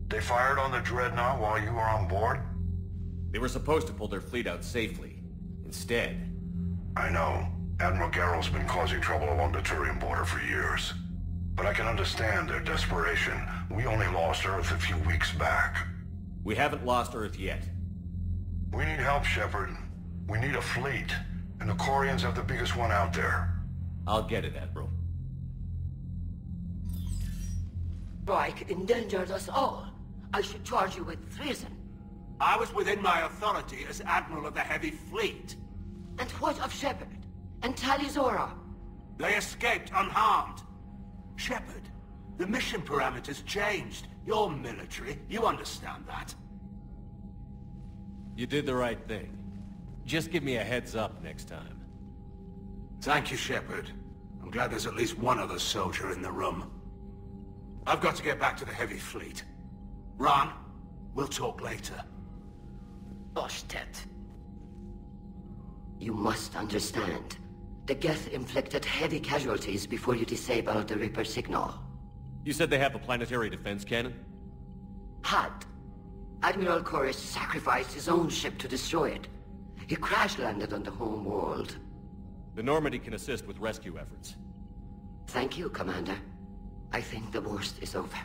They fired on the Dreadnought while you were on board? They were supposed to pull their fleet out safely. Instead... I know. Admiral Garrow's been causing trouble along the Turian border for years. But I can understand their desperation. We only lost Earth a few weeks back. We haven't lost Earth yet. We need help, Shepard. We need a fleet. And the Quarians have the biggest one out there. I'll get it, Admiral. Strike endangered us all. I should charge you with treason. I was within my authority as Admiral of the Heavy Fleet. And what of Shepard? And Tali'Zorah? They escaped unharmed. Shepard, the mission parameters changed. You're military, you understand that. You did the right thing. Just give me a heads up next time. Thank you, Shepard. I'm glad there's at least one other soldier in the room. I've got to get back to the Heavy Fleet. Ron, we'll talk later. Bastet. You must understand. The Geth inflicted heavy casualties before you disabled the Reaper signal. You said they have a planetary defense cannon? Had. Admiral Koris sacrificed his own ship to destroy it. He crash-landed on the home world. The Normandy can assist with rescue efforts. Thank you, Commander. I think the worst is over.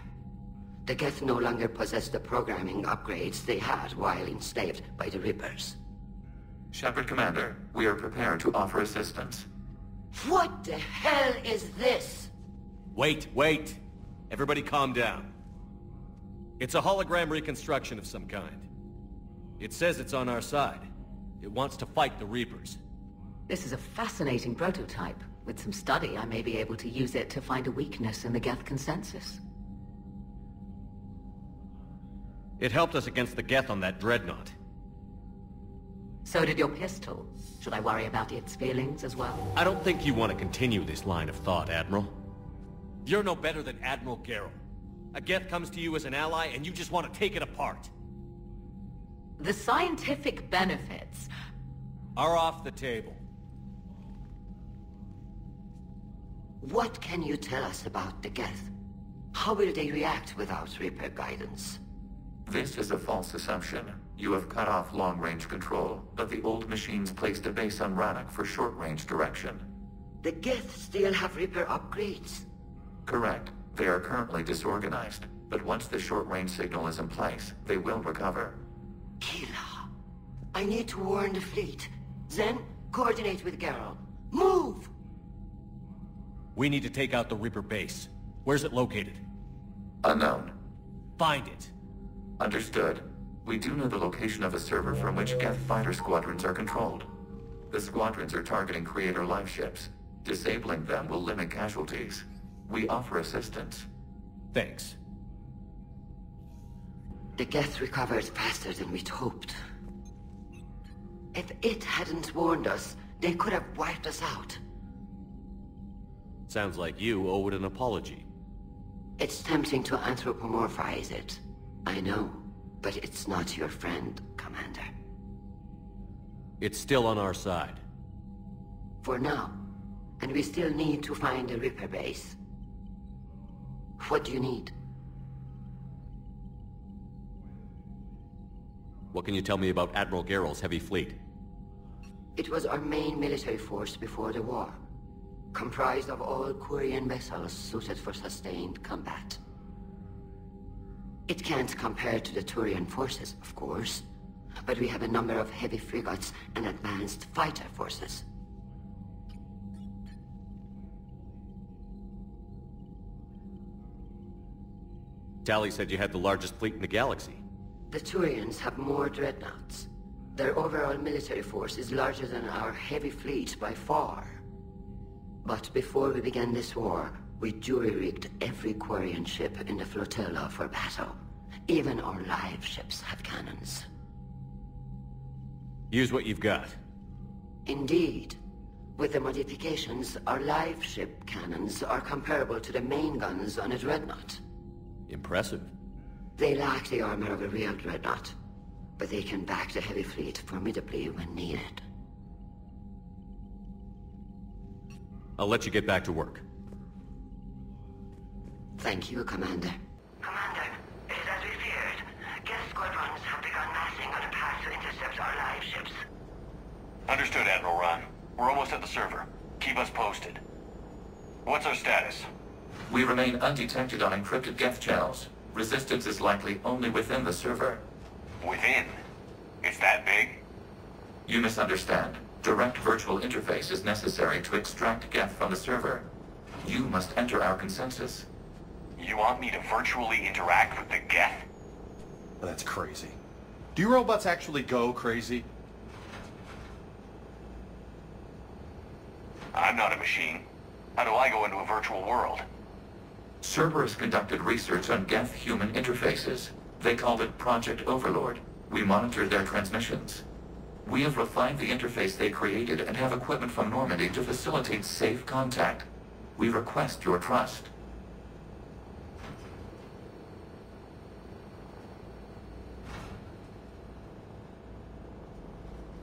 The Geth no longer possess the programming upgrades they had while enslaved by the Reapers. Shepard, Commander, we are prepared to offer assistance. What the hell is this? Wait. Everybody calm down. It's a hologram reconstruction of some kind. It says it's on our side. It wants to fight the Reapers. This is a fascinating prototype. With some study, I may be able to use it to find a weakness in the Geth consensus. It helped us against the Geth on that Dreadnought. So did your pistol. Should I worry about its feelings as well? I don't think you want to continue this line of thought, Admiral. You're no better than Admiral Garrow. A Geth comes to you as an ally, and you just want to take it apart. The scientific benefits are off the table. What can you tell us about the Geth? How will they react without Reaper guidance? This is a false assumption. You have cut off long-range control, but the old machines placed a base on Rannoch for short-range direction. The Geth still have Reaper upgrades? Correct. They are currently disorganized, but once the short-range signal is in place, they will recover. Kila, I need to warn the fleet. Then, coordinate with Garrow. Move! We need to take out the Reaper base. Where's it located? Unknown. Find it. Understood. We do know the location of a server from which Geth fighter squadrons are controlled. The squadrons are targeting Creator live ships. Disabling them will limit casualties. We offer assistance. Thanks. The Geth recovered faster than we'd hoped. If it hadn't warned us, they could have wiped us out. Sounds like you owe it an apology. It's tempting to anthropomorphize it. I know, but it's not your friend, Commander. It's still on our side. For now. And we still need to find a Reaper base. What do you need? What can you tell me about Admiral Garrow's heavy fleet? It was our main military force before the war. Comprised of all Quarian vessels suited for sustained combat. It can't compare to the Turian forces, of course, but we have a number of heavy frigates and advanced fighter forces. Tali said you had the largest fleet in the galaxy. The Turians have more dreadnoughts. Their overall military force is larger than our heavy fleet by far. But before we began this war, we jury-rigged every Quarian ship in the flotilla for battle. Even our live ships have cannons. Use what you've got. Indeed. With the modifications, our live ship cannons are comparable to the main guns on a dreadnought. Impressive. They lack the armor of a real dreadnought, but they can back the heavy fleet formidably when needed. I'll let you get back to work. Thank you, Commander. Commander, it is as we feared. Understood, Admiral Ron. We're almost at the server. Keep us posted. What's our status? We remain undetected on encrypted Geth channels. Resistance is likely only within the server. Within? It's that big? You misunderstand. Direct virtual interface is necessary to extract Geth from the server. You must enter our consensus. You want me to virtually interact with the Geth? That's crazy. Do you robots actually go crazy? I'm not a machine. How do I go into a virtual world? Cerberus conducted research on Geth-human interfaces. They called it Project Overlord. We monitored their transmissions. We have refined the interface they created and have equipment from Normandy to facilitate safe contact. We request your trust.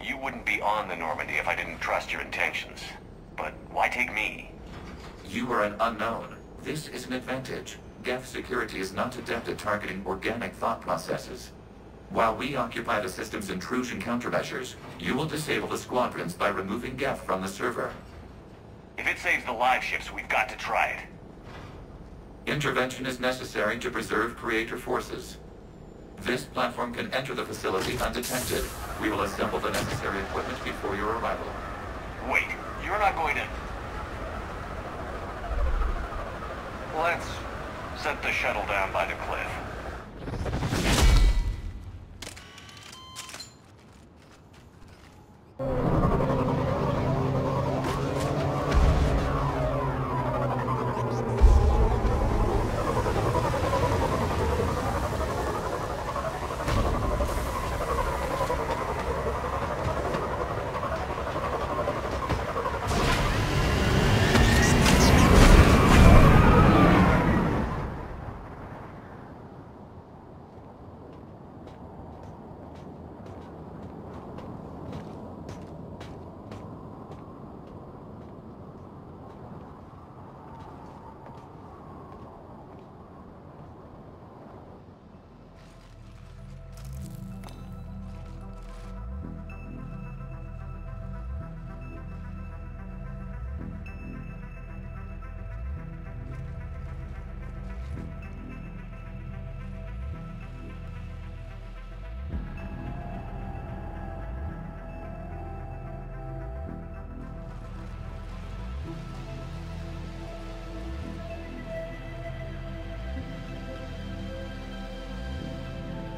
You wouldn't be on the Normandy if I didn't trust your intentions. But why take me? You are an unknown. This is an advantage. Geth security is not adept at targeting organic thought processes. While we occupy the system's intrusion countermeasures, you will disable the squadrons by removing Geth from the server. If it saves the live ships, we've got to try it. Intervention is necessary to preserve creator forces. This platform can enter the facility undetected. We will assemble the necessary equipment before your arrival. Wait, you're not going to... Let's set the shuttle down by the cliff.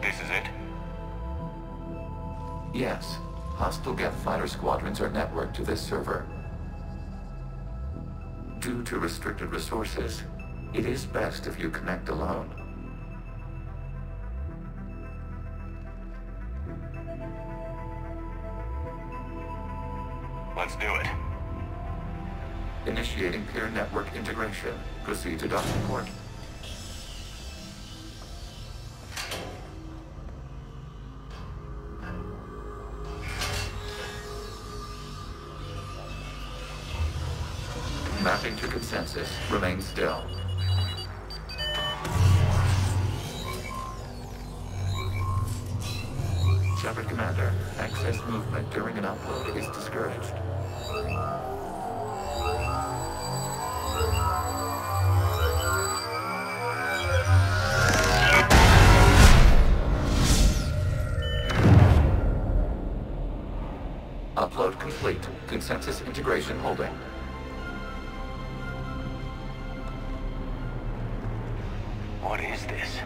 This is it? Yes. Hostile Geth fighter squadrons are networked to this server. Due to restricted resources, it is best if you connect alone. Let's do it. Initiating peer network integration. Proceed to docking port. Mapping to consensus. Remain still. Shepard Commander, access movement during an upload is discouraged. Upload complete. Consensus integration holding. What is this?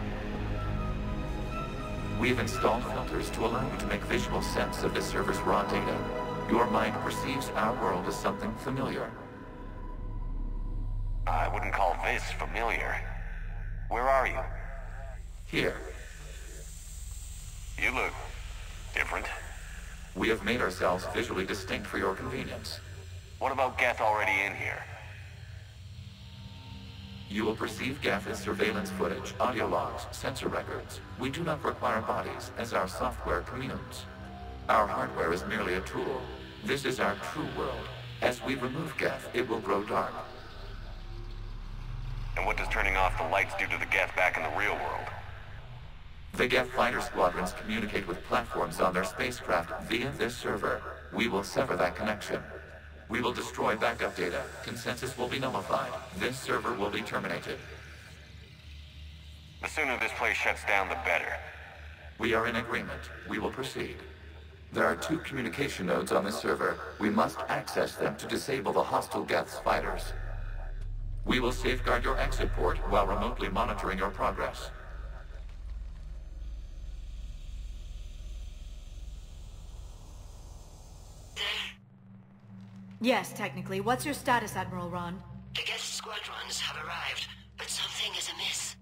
We've installed filters to allow you to make visual sense of the server's raw data. Your mind perceives our world as something familiar. I wouldn't call this familiar. Where are you? Here, You look different. we have made ourselves visually distinct for your convenience. What about Geth already in here? You will perceive Geth as surveillance footage, audio logs, sensor records. We do not require bodies, as our software communes. Our hardware is merely a tool. This is our true world. As we remove Geth, it will grow dark. And what does turning off the lights do to the Geth back in the real world? The Geth fighter squadrons communicate with platforms on their spacecraft via this server. We will sever that connection. We will destroy backup data. Consensus will be nullified. This server will be terminated. The sooner this place shuts down, the better. We are in agreement. We will proceed. There are 2 communication nodes on this server. We must access them to disable the hostile Geth's fighters. We will safeguard your exit port while remotely monitoring your progress. Yes, technically. What's your status, Admiral Ron? The Geth squadrons have arrived, but something is amiss.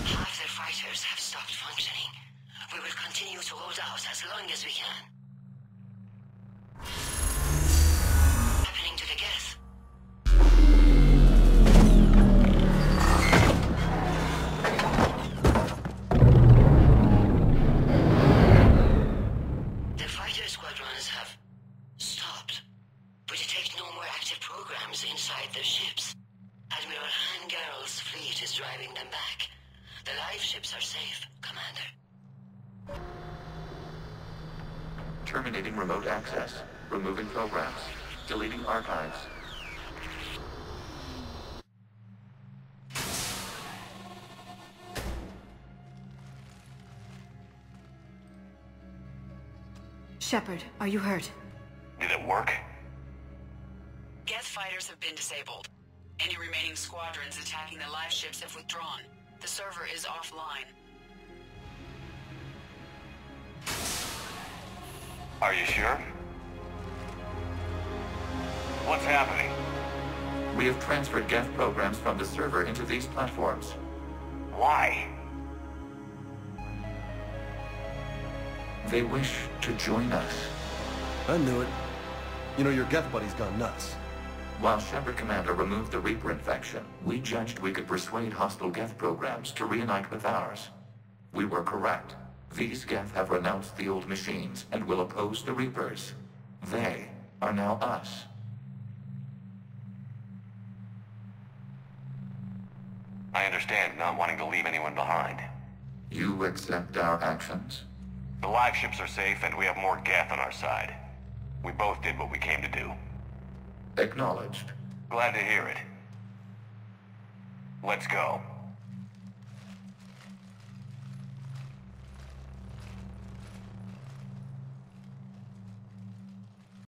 Half their fighters have stopped functioning. We will continue to hold out as long as we can. Happening to the Geth. The fighter squadrons have stopped, but detect no more active programs inside their ships. Admiral Han Garrel's fleet is driving them back. The live ships are safe, Commander. Terminating remote access. Removing programs. Deleting archives. Shepard, are you hurt? Did it work? Geth fighters have been disabled. Any remaining squadrons attacking the live ships have withdrawn. The server is offline. Are you sure? What's happening? We have transferred Geth programs from the server into these platforms. Why? They wish to join us. I knew it. You know, your Geth buddy's gone nuts. While Shepard Commander removed the Reaper infection, we judged we could persuade hostile Geth programs to reunite with ours. We were correct. These Geth have renounced the old machines and will oppose the Reapers. They are now us. I understand not wanting to leave anyone behind. You accept our actions? The live ships are safe and we have more Geth on our side. We both did what we came to do. Acknowledged. Glad to hear it. Let's go.